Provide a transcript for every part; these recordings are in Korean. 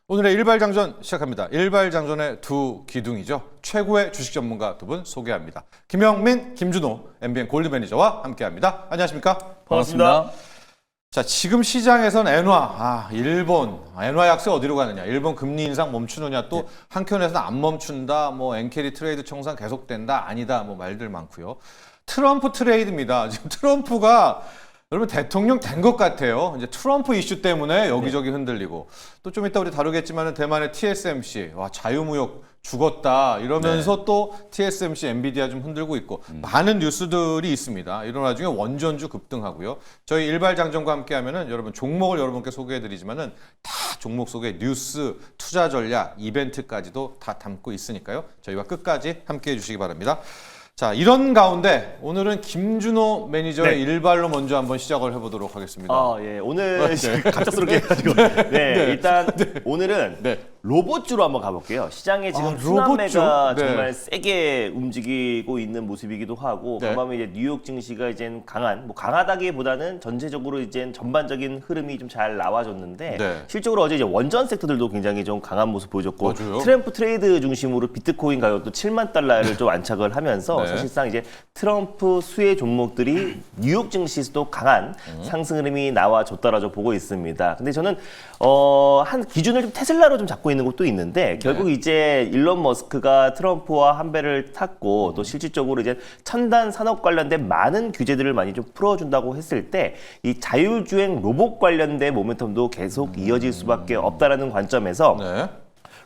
오늘의 일발장전 시작합니다. 일발장전의 두 기둥이죠. 최고의 주식 전문가 두 분 소개합니다. 김영민, 김준호, MBN 골드 매니저와 함께합니다. 안녕하십니까? 반갑습니다. 자, 지금 시장에선 엔화, 일본, 엔화 약세 어디로 가느냐? 일본 금리 인상 멈추느냐? 또 한켠에서는 안 멈춘다. 뭐 엔캐리 트레이드 청산 계속된다. 아니다. 뭐 말들 많고요. 트럼프 트레이드입니다. 지금 트럼프가 여러분 대통령 된 것 같아요. 이제 트럼프 이슈 때문에 여기저기 흔들리고 또 좀 이따 우리 다루겠지만은 대만의 TSMC 자유무역 죽었다 이러면서 또 TSMC, 엔비디아 좀 흔들고 있고 많은 뉴스들이 있습니다. 이런 와중에 원전주 급등하고요. 저희 일발장전과 함께하면은 여러분 종목을 여러분께 소개해드리지만은 다 종목 속에 뉴스, 투자 전략, 이벤트까지도 다 담고 있으니까요. 저희와 끝까지 함께해 주시기 바랍니다. 자, 이런 가운데 오늘은 김준호 매니저의 일발로 먼저 한번 시작을 해보도록 하겠습니다. 오늘 갑작스럽게 해가지고 일단 오늘은 로봇주로 한번 가볼게요. 시장에 지금 순환매가 정말 세게 움직이고 있는 모습이기도 하고 그다음에 이제 뉴욕 증시가 이제 강하다기보다는 전체적으로 이제 전반적인 흐름이 좀 잘 나와줬는데 실적으로 어제 이제 원전 섹터들도 굉장히 좀 강한 모습 보여줬고 트럼프 트레이드 중심으로 비트코인 가격도 7만 달러를 좀 안착을 하면서 사실상 이제 트럼프 수혜 종목들이 뉴욕 증시에서도 강한 상승 흐름이 나와줬다라고 보고 있습니다. 근데 저는 한 기준을 좀 테슬라로 좀 잡고 있는 것도 있는데 결국 이제 일론 머스크가 트럼프와 한 배를 탔고 또 실질적으로 이제 첨단 산업 관련된 많은 규제들을 많이 좀 풀어준다고 했을 때 이 자율주행 로봇 관련된 모멘텀도 계속 이어질 수밖에 없다라는 관점에서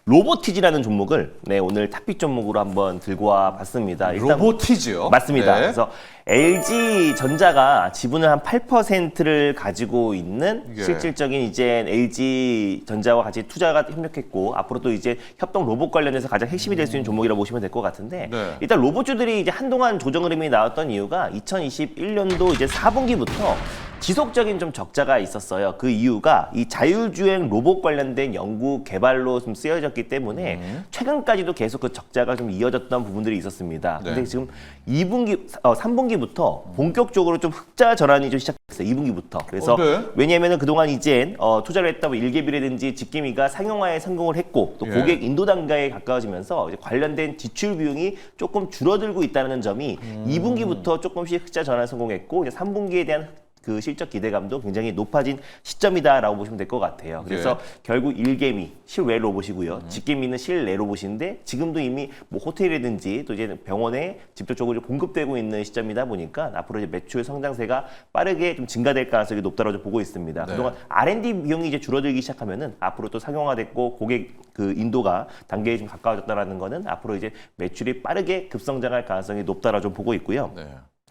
로보티지라는 종목을 오늘 탑픽 종목으로 한번 들고 와 봤습니다. 로보티지요? 맞습니다. 그래서 LG전자가 지분을 한 8%를 가지고 있는 실질적인 이제 LG전자와 같이 투자가 협력했고 앞으로 또 이제 협동 로봇 관련해서 가장 핵심이 될 수 있는 종목이라고 보시면 될 것 같은데 일단 로봇주들이 이제 한동안 조정 흐름이 나왔던 이유가 2021년도 이제 4분기부터 지속적인 좀 적자가 있었어요. 그 이유가 이 자율주행 로봇 관련된 연구 개발로 좀 쓰여졌기 때문에 최근까지도 계속 그 적자가 좀 이어졌던 부분들이 있었습니다. 근데 지금 3분기부터 본격적으로 좀 흑자 전환이 좀 시작했어요. 2분기부터. 그래서 왜냐하면 그동안 이제 투자를 했다 일개비라든지 직기미가 상용화에 성공을 했고 또 고객 인도 단계에 가까워지면서 이제 관련된 지출 비용이 조금 줄어들고 있다는 점이 2분기부터 조금씩 흑자 전환에 성공했고 이제 3분기에 대한 그 실적 기대감도 굉장히 높아진 시점이다라고 보시면 될 것 같아요. 그래서 결국 일개미 실외 로봇이고요. 직개미는 실내 로봇인데 지금도 이미 뭐 호텔이라든지 또 이제 병원에 직접적으로 공급되고 있는 시점이다 보니까 앞으로 이제 매출 성장세가 빠르게 좀 증가될 가능성이 높다고 보고 있습니다. 그동안 R&D 비용이 이제 줄어들기 시작하면은 앞으로 또 상용화됐고 고객 그 인도가 단계에 좀 가까워졌다라는 거는 앞으로 이제 매출이 빠르게 급성장할 가능성이 높다라고 보고 있고요.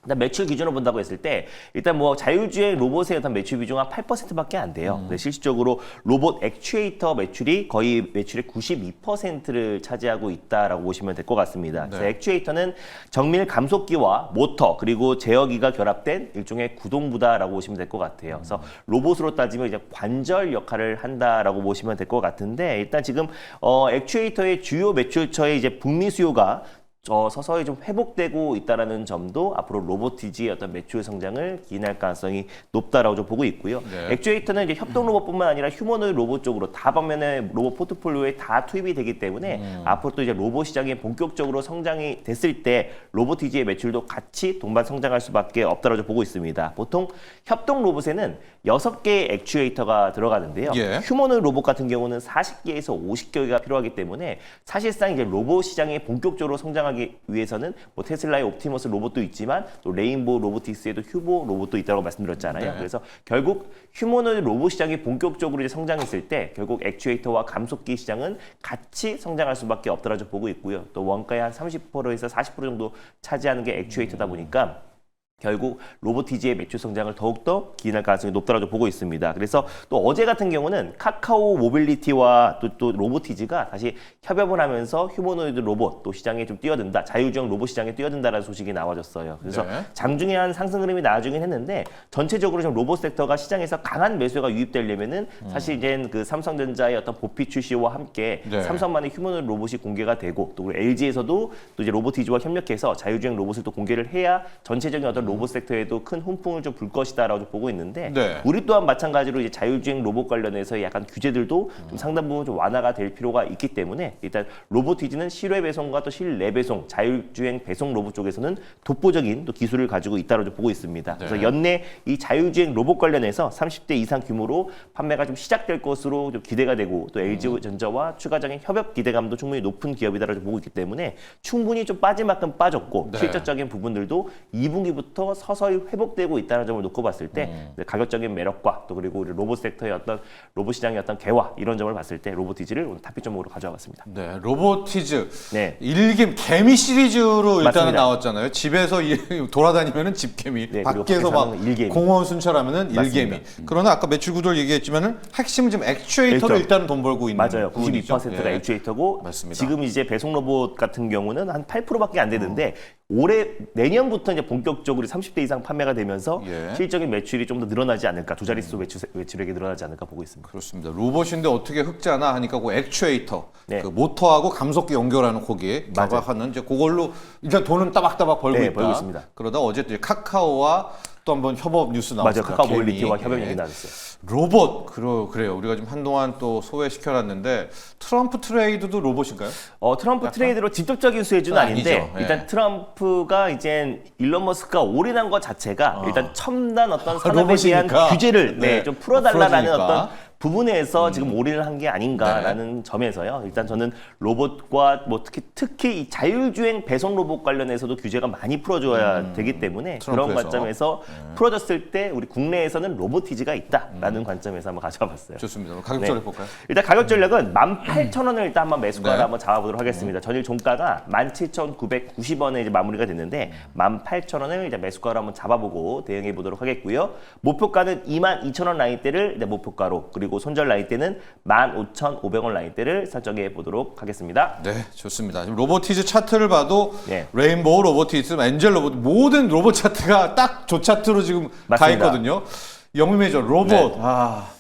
일단 매출 기준으로 본다고 했을 때 일단 뭐 자율주행 로봇의 어떤 매출 비중 한 8%밖에 안 돼요. 근데 실질적으로 로봇 액추에이터 매출이 거의 매출의 92%를 차지하고 있다라고 보시면 될 것 같습니다. 그래서 액추에이터는 정밀 감속기와 모터 그리고 제어기가 결합된 일종의 구동부다라고 보시면 될 것 같아요. 그래서 로봇으로 따지면 이제 관절 역할을 한다라고 보시면 될 것 같은데 일단 지금 액추에이터의 주요 매출처의 이제 북미 수요가 서서히 좀 회복되고 있다라는 점도 앞으로 로보티지의 어떤 매출 성장을 기인할 가능성이 높다라고 좀 보고 있고요. 액추에이터는 이제 협동 로봇뿐만 아니라 휴머노이드 로봇 쪽으로 다방면의 로봇 포트폴리오에 다 투입이 되기 때문에 앞으로 또 이제 로봇 시장이 본격적으로 성장이 됐을 때 로보티지의 매출도 같이 동반 성장할 수밖에 없다라고 보고 있습니다. 보통 협동 로봇에는 6개의 액추에이터가 들어가는데요. 휴머노이드 로봇 같은 경우는 40개에서 50개가 필요하기 때문에 사실상 이제 로봇 시장이 본격적으로 성장하기 위해서는 뭐 테슬라의 옵티머스 로봇도 있지만 또 레인보우 로보틱스에도 휴보 로봇도 있다고 말씀드렸잖아요. 그래서 결국 휴머노이드 로봇 시장이 본격적으로 이제 성장했을 때 결국 액추에이터와 감속기 시장은 같이 성장할 수밖에 없다라고 보고 있고요. 또 원가의 한 30%에서 40% 정도 차지하는 게 액추에이터다 보니까 결국 로보티지의 매출 성장을 더욱더 기인할 가능성이 높다고 보고 있습니다. 그래서 또 어제 같은 경우는 카카오 모빌리티와 또 로보티지가 다시 협업을 하면서 휴머노이드 로봇 또 시장에 좀 뛰어든다. 자율주행 로봇 시장에 뛰어든다라는 소식이 나와졌어요. 그래서 장중에 한 상승 흐름이 나와주긴 했는데 전체적으로 좀 로봇 섹터가 시장에서 강한 매수가 유입되려면은 사실 이제 그 삼성전자의 어떤 보피 출시와 함께 삼성만의 휴머노이드 로봇이 공개가 되고 또 LG에서도 또 이제 로보티지와 협력해서 자율주행 로봇을 또 공개를 해야 전체적인 어떤 어떤 로봇 섹터에도 큰 훈풍을 좀 불 것이다라고 보고 있는데 네. 우리 또한 마찬가지로 이제 자율주행 로봇 관련해서 약간 규제들도 좀 상당 부분 좀 완화가 될 필요가 있기 때문에 일단 로보티즈는 실외 배송과 또 실내 배송, 자율주행 배송 로봇 쪽에서는 독보적인 또 기술을 가지고 있다고 보고 있습니다. 그래서 연내 이 자율주행 로봇 관련해서 30대 이상 규모로 판매가 좀 시작될 것으로 좀 기대가 되고 또 LG전자와 추가적인 협업 기대감도 충분히 높은 기업이다라고 보고 있기 때문에 충분히 좀 빠질 만큼 빠졌고 네. 실질적인 부분들도 2분기부터 서서히 회복되고 있다는 점을 놓고 봤을 때 가격적인 매력과 또 그리고 우리 로봇 섹터의 어떤 로봇 시장의 어떤 개화 이런 점을 봤을 때 로보티즈를 오늘 탑픽점으로 가져와 봤습니다. 네, 로보티즈. 네. 일개미 개미 시리즈로 일단은 맞습니다. 나왔잖아요. 집에서 돌아다니면은 집개미, 네, 그리고 밖에서 막 밖에서는 일개미. 공원 순찰하면은 일개미. 맞습니다. 그러나 아까 매출 구조를 얘기했지만은 핵심은 지금 액추에이터로 액추에이터. 일단은 돈 벌고 있는 맞아요. 부분이죠. 92%가 예. 액추에이터고 맞습니다. 지금 이제 배송 로봇 같은 경우는 한 8%밖에 안 되는데 올해 내년부터 이제 본격적으로 30대 이상 판매가 되면서 예. 실적인 매출이 좀 더 늘어나지 않을까, 두 자릿수 매출액이 늘어나지 않을까 보고 있습니다. 그렇습니다. 로봇인데 어떻게 흑자나 하니까 그 액추에이터, 네. 그 모터하고 감속기 연결하는 거기에 맞아요. 하는 이제 그걸로 일단 돈은 따박따박 벌고 네, 있다. 벌고 있습니다. 그러다 어제 또 이제 카카오와 또 한번 협업 뉴스 나왔습니다. 맞아요. 카카오 개미. 모빌리티와 협업 예. 얘기 나왔어요. 로봇 그래요. 우리가 지금 한동안 또 소외시켜놨는데 트럼프 트레이드도 로봇인가요? 트럼프 트레이드로 직접적인 수혜주는 아닌데 아니죠. 예. 일단 트럼프가 이제 일론 머스크가 올인한 것 자체가 일단 첨단 어떤 산업에 대한 로봇이니까. 규제를 네. 좀 풀어달라라는 풀어주니까. 어떤 부분에서 지금 올인을 한 게 아닌가라는 점에서요. 일단 저는 로봇과 뭐 특히 이 자율주행 배송 로봇 관련해서도 규제가 많이 풀어줘야 되기 때문에 그런 트럼프에서. 관점에서 풀어졌을 때 우리 국내에서는 로보티즈가 있다라는 관점에서 한번 가져와봤어요. 좋습니다. 가격 전해 볼까요? 일단 가격 전략은 18,000원을 일단 한번 매수가를 네. 한번 잡아보도록 하겠습니다. 전일 종가가 17,990원에 이제 마무리가 됐는데 18,000원을 이제 매수가로 한번 잡아보고 대응해 보도록 하겠고요. 목표가는 22,000원 라인대를 이제 목표가로 그리고 손절 라인대는 15,500원 라인대를 설정해 보도록 하겠습니다. 네, 좋습니다. 지금 로보티즈 차트를 봐도 네. 레인보우 로보티즈, 엔젤 로봇 모든 로봇 차트가 딱 조 차트로 지금 가 맞습니다. 있거든요. 영미 매니저 로봇 네.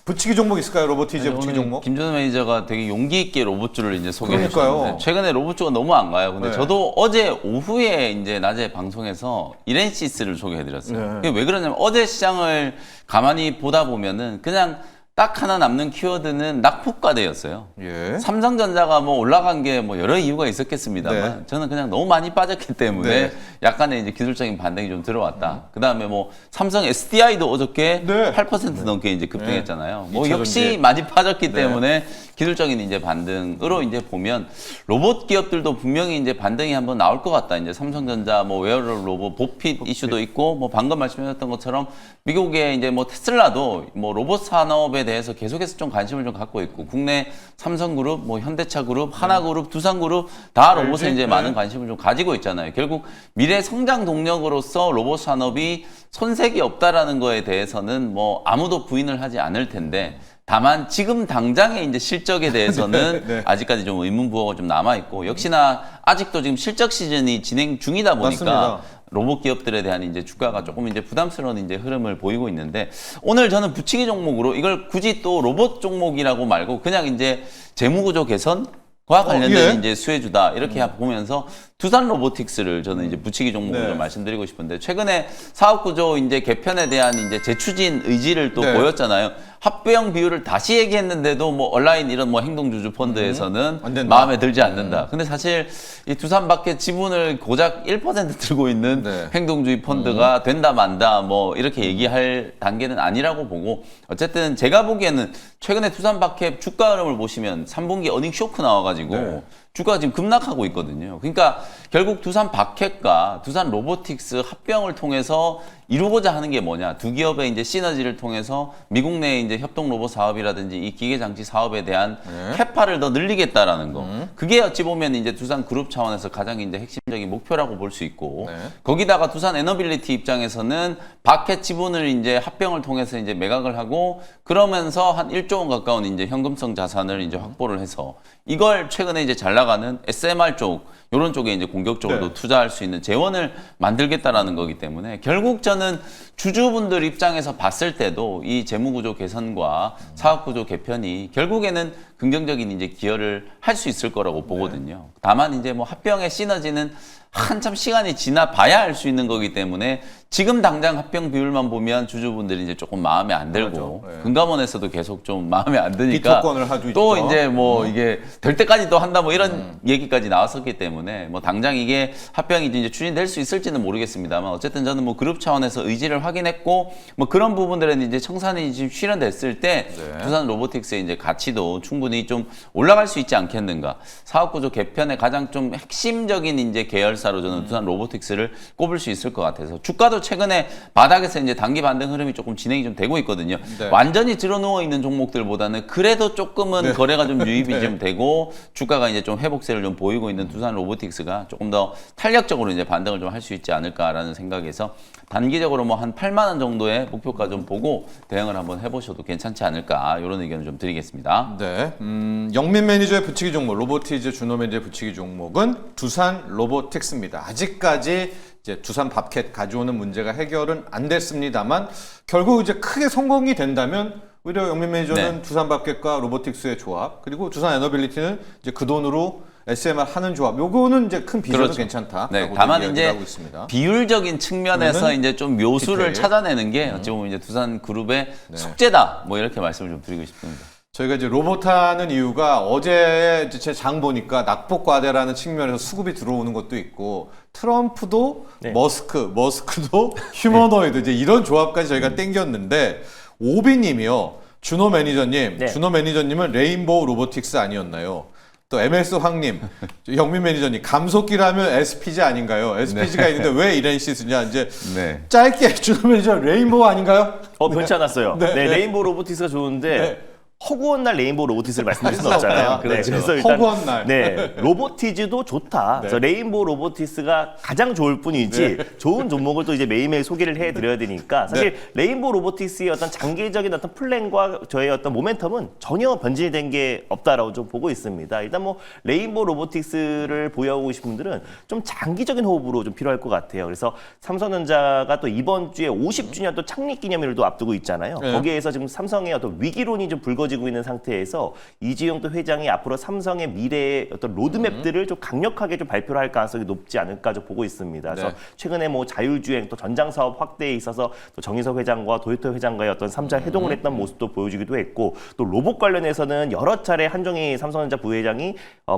붙이기 종목 있을까요? 로보티즈 붙이기 오늘 종목? 김준호 매니저가 되게 용기 있게 로봇주를 이제 소개해 그러니까요. 주셨는데 최근에 로봇주가 너무 안 가요. 근데 네. 저도 어제 오후에 이제 낮에 방송에서 이렌시스를 소개해 드렸어요. 네. 그게 왜 그러냐면 어제 시장을 가만히 보다 보면은 그냥 딱 하나 남는 키워드는 낙폭과대였어요. 예. 삼성전자가 뭐 올라간 게 뭐 여러 이유가 있었겠습니다만 네. 저는 그냥 너무 많이 빠졌기 때문에 네. 약간의 이제 기술적인 반등이 좀 들어왔다. 그다음에 뭐 삼성 SDI도 어저께 네. 8% 넘게 이제 급등했잖아요. 뭐 2차 역시 전지. 많이 빠졌기 네. 때문에 기술적인 이제 반등으로 이제 보면 로봇 기업들도 분명히 이제 반등이 한번 나올 것 같다. 이제 삼성전자 뭐 웨어러블 로봇 보핏 이슈도 있고 뭐 방금 말씀하셨던 것처럼 미국의 이제 뭐 테슬라도 뭐 로봇 산업에 대해서 계속해서 좀 관심을 좀 갖고 있고 국내 삼성그룹, 뭐 현대차그룹, 하나그룹, 두산그룹 다 로봇에 LG? 이제 네. 많은 관심을 좀 가지고 있잖아요. 결국 미래 성장 동력으로서 로봇 산업이 손색이 없다라는 거에 대해서는 뭐 아무도 부인을 하지 않을 텐데 다만 지금 당장의 이제 실적에 대해서는 네. 아직까지 좀 의문부호가 좀 남아 있고 역시나 아직도 지금 실적 시즌이 진행 중이다 보니까 맞습니다. 로봇 기업들에 대한 이제 주가가 조금 이제 부담스러운 이제 흐름을 보이고 있는데 오늘 저는 붙이기 종목으로 이걸 굳이 또 로봇 종목이라고 말고 그냥 이제 재무구조 개선 과 관련된 예. 이제 수혜주다 이렇게 보면서 두산 로보틱스를 저는 이제 붙이기 종목을 네. 좀 말씀드리고 싶은데 최근에 사업구조 이제 개편에 대한 이제 재추진 의지를 또 네. 보였잖아요. 합병 비율을 다시 얘기했는데도 뭐 온라인 이런 뭐 행동주주 펀드에서는 안 된다. 마음에 들지 않는다. 근데 사실 이 두산 밖에 지분을 고작 1% 들고 있는 네. 행동주의 펀드가 된다 만다 뭐 이렇게 얘기할 단계는 아니라고 보고 어쨌든 제가 보기에는 최근에 두산 밖에 주가 흐름을 보시면 3분기 어닝 쇼크 나와가지고 네. 주가가 지금 급락하고 있거든요. 그러니까 결국 두산 박햇과 두산 로보틱스 합병을 통해서 이루고자 하는 게 뭐냐? 두 기업의 이제 시너지를 통해서 미국 내 이제 협동 로봇 사업이라든지 이 기계 장치 사업에 대한 네. 캐파를 더 늘리겠다라는 거. 그게 어찌 보면 이제 두산 그룹 차원에서 가장 이제 핵심적인 목표라고 볼 수 있고 네. 거기다가 두산 에너빌리티 입장에서는 박햇 지분을 이제 합병을 통해서 이제 매각을 하고 그러면서 한 1조 원 가까운 이제 현금성 자산을 이제 확보를 해서 이걸 최근에 이제 잘 나가는 SMR 쪽 이런 쪽에 이제 공격적으로 네. 투자할 수 있는 재원을 만들겠다라는 거기 때문에 결국 저는 주주분들 입장에서 봤을 때도 이 재무구조 개선과 사업구조 개편이 결국에는 긍정적인 이제 기여를 할 수 있을 거라고 보거든요. 다만 이제 뭐 합병의 시너지는 한참 시간이 지나 봐야 알 수 있는 거기 때문에 지금 당장 합병 비율만 보면 주주분들이 이제 조금 마음에 안 들고 맞아. 네. 금감원에서도 계속 좀 마음에 안 드니까 비토권을 하고 또 있죠. 이제 뭐 이게 될 때까지 또 한다 뭐 이런 얘기까지 나왔었기 때문에 뭐 당장 이게 합병이 이제 추진될 수 있을지는 모르겠습니다만 어쨌든 저는 뭐 그룹 차원에서 의지를 확인했고 뭐 그런 부분들은 이제 청산이 지금 실현됐을 때 네. 두산 로보틱스의 이제 가치도 충분히 좀 올라갈 수 있지 않겠는가. 사업구조 개편의 가장 좀 핵심적인 이제 계열사로 저는 두산 로보틱스를 꼽을 수 있을 것 같아서 주가도 최근에 바닥에서 이제 단기 반등 흐름이 조금 진행이 좀 되고 있거든요. 네. 완전히 들어누워 있는 종목들보다는 그래도 조금은 거래가 좀 유입이 좀 되고 주가가 이제 좀 회복세를 좀 보이고 있는 두산 로보틱스가 조금 더 탄력적으로 이제 반등을 좀 할 수 있지 않을까라는 생각에서 단기적으로 뭐 한 8만 원 정도의 목표가 좀 보고 대응을 한번 해보셔도 괜찮지 않을까 이런 의견을 좀 드리겠습니다. 네, 영민 매니저의 붙이기 종목, 로보티즈 준호 매니저의 붙이기 종목은 두산 로보틱스입니다. 아직까지 이제 두산 밥캣 가져오는 문제가 해결은 안 됐습니다만 결국 이제 크게 성공이 된다면 오히려 영민 매니저는 네. 두산 밥캣과 로보틱스의 조합 그리고 두산 에너빌리티는 이제 그 돈으로 SMR 하는 조합. 요거는 이제 큰 비전은 그렇죠. 괜찮다. 네, 다만 이제 하고 있습니다. 비율적인 측면에서 그러면은 이제 좀 묘수를 디테일. 찾아내는 게 어찌 보면 이제 두산 그룹의 숙제다. 뭐 이렇게 말씀을 좀 드리고 싶습니다. 저희가 이제 로봇 하는 이유가 어제 제 장 보니까 낙폭과대라는 측면에서 수급이 들어오는 것도 있고 트럼프도 네. 머스크도 휴머노이드 이제 이런 조합까지 저희가 땡겼는데 오비님이요. 준호 매니저님, 네. 준호 매니저님은 레인보우 로보틱스 아니었나요? 또 MS 황님, 영민 매니저님 감속기라면 SPG 아닌가요? SPG가 있는데 왜 이렌시 쓰냐? 이제 네. 짧게 준호 매니저 레인보우 아닌가요? 변치 않았어요. 네, 네, 네. 레인보우 로보틱스가 좋은데 네. 허구한 날 레인보우 로보틱스를 말씀드릴 수는 할 없잖아요. 수 없다. 네, 그렇죠. 그래서 일단 허구한 날. 네, 로보티즈도 좋다. 그래서 레인보우 로보틱스가 가장 좋을 뿐이지 좋은 종목을 또 이제 매일매일 소개를 해드려야 되니까 사실 레인보우 로보틱스의 어떤 장기적인 어떤 플랜과 저의 어떤 모멘텀은 전혀 변질이 된 게 없다라고 좀 보고 있습니다. 일단 뭐 레인보우 로보틱스를 보유하고 계신 분들은 좀 장기적인 호흡으로 좀 필요할 것 같아요. 그래서 삼성전자가 또 이번 주에 50주년 또 창립 기념일을 또 앞두고 있잖아요. 네. 거기에서 지금 삼성의 어떤 위기론이 좀 불거지고 있는 상태에서 이지용 또 회장이 앞으로 삼성의 미래의 어떤 로드맵들을 좀 강력하게 좀 발표를 할 가능성이 높지 않을까 좀 보고 있습니다. 그래서 네. 최근에 최근에 뭐 자율주행 또 전장 사업 확대에 있어서 또 정의석 회장과 도요토 회장과의 어떤 3자 회동을 했던 모습도 보여주기도 했고 또 로봇 관련해서는 여러 차례 한종희 삼성전자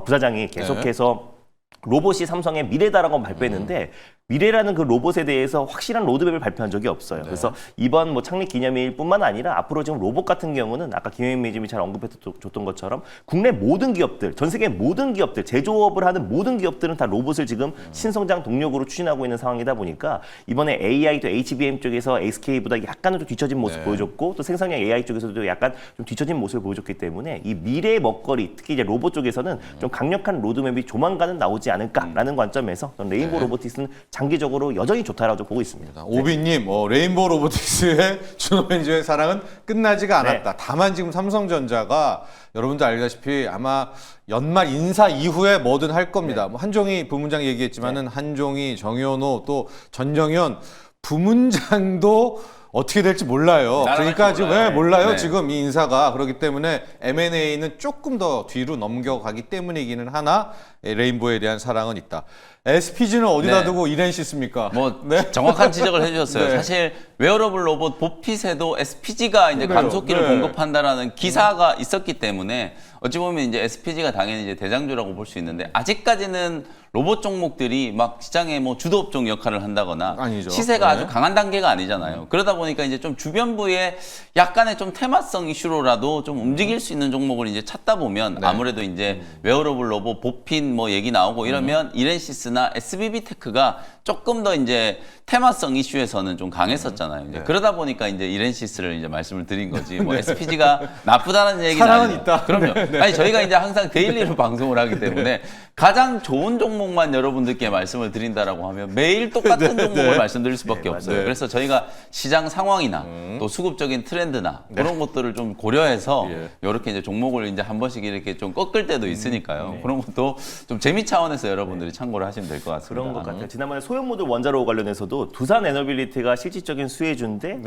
부사장이 계속해서 로봇이 삼성의 미래다라고 발표했는데 미래라는 그 로봇에 대해서 확실한 로드맵을 발표한 적이 없어요. 그래서 이번 뭐 창립 기념일뿐만 아니라 앞으로 지금 로봇 같은 경우는 아까 김혜민 매니저님이 잘 언급해줬던 것처럼 국내 모든 기업들, 전 세계 모든 기업들, 제조업을 하는 모든 기업들은 다 로봇을 지금 신성장 동력으로 추진하고 있는 상황이다 보니까 이번에 AI 또 HBM 쪽에서 SK보다 약간은 좀 뒤처진 모습 보여줬고 또 생성형 AI 쪽에서도 약간 좀 뒤처진 모습을 보여줬기 때문에 이 미래의 먹거리, 특히 이제 로봇 쪽에서는 좀 강력한 로드맵이 조만간은 나오지 않을까라는 관점에서 저는 레인보우 로보틱스는 장기적으로 여전히 좋다라고 보고 있습니다. 오비님, 레인보우 로보틱스의 준호 매니저의 사랑은 끝나지가 않았다. 다만 지금 삼성전자가 여러분들 알다시피 아마 연말 인사 이후에 뭐든 할 겁니다. 뭐 한종희 부문장 얘기했지만은 한종희, 정현호 또 전정현 부문장도 어떻게 될지 몰라요. 그러니까 지금 왜 몰라요? 네. 지금 이 인사가 그렇기 때문에 M&A는 조금 더 뒤로 넘겨가기 때문이기는 하나 레인보우에 대한 사랑은 있다. SPG는 어디다 네. 두고 이렌시 씁니까? 뭐 네. 정확한 지적을 해주셨어요. 네. 사실 웨어러블 로봇 보핏에도 SPG가 이제 그래요. 감속기를 네. 공급한다라는 기사가 있었기 때문에 어찌 보면 이제 SPG가 당연히 이제 대장주라고 볼 수 있는데 아직까지는 로봇 종목들이 막 시장에 뭐 주도 업종 역할을 한다거나 아니죠. 시세가 네. 아주 강한 단계가 아니잖아요. 그러다 보니까 이제 좀 주변부에 약간의 좀 테마성 이슈로라도 좀 움직일 수 있는 종목을 이제 찾다 보면 아무래도 이제 웨어러블 로봇 보핏 뭐 얘기 나오고 이러면 이렌시스나 SBB테크가 조금 더 이제 테마성 이슈에서는 좀 강했었잖아요. 이제 그러다 보니까 이제 이렌시스를 이제 말씀을 드린 거지. 뭐 SPG가 나쁘다는 얘기는 사랑은 아니에요. 있다. 그럼요. 아니 저희가 이제 항상 데일리로 방송을 하기 때문에 가장 좋은 종목만 여러분들께 말씀을 드린다라고 하면 매일 똑같은 종목을 말씀드릴 수밖에 없어요. 그래서 저희가 시장 상황이나 또 수급적인 트렌드나 그런 것들을 좀 고려해서 이렇게 이제 종목을 이제 한 번씩 이렇게 좀 꺾을 때도 있으니까요. 그런 것도 좀 재미 차원에서 여러분들이 참고를 하시면 될 것 같습니다. 그런 것 같아요. 지난번에 소형 모듈 원자로 관련해서도 두산 에너빌리티가 실질적인 수혜주인데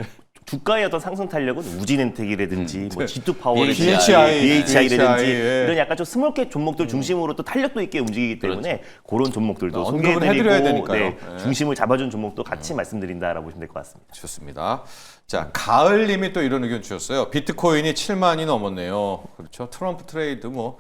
주가의 어떤 상승 탄력은 우진엔텍이라든지 뭐 G2 파워라든지 BHI, BHI라든지 예. 이런 약간 좀 스몰캡 종목들 중심으로 또 탄력도 있게 움직이기 때문에 그런 종목들도 언급을 해드려야 소개해드리고 되니까요. 예. 중심을 잡아준 종목도 같이 말씀드린다라고 보시면 될 것 같습니다. 좋습니다. 자, 가을님이 또 이런 의견 주셨어요. 비트코인이 7만이 넘었네요. 그렇죠. 트럼프 트레이드 뭐.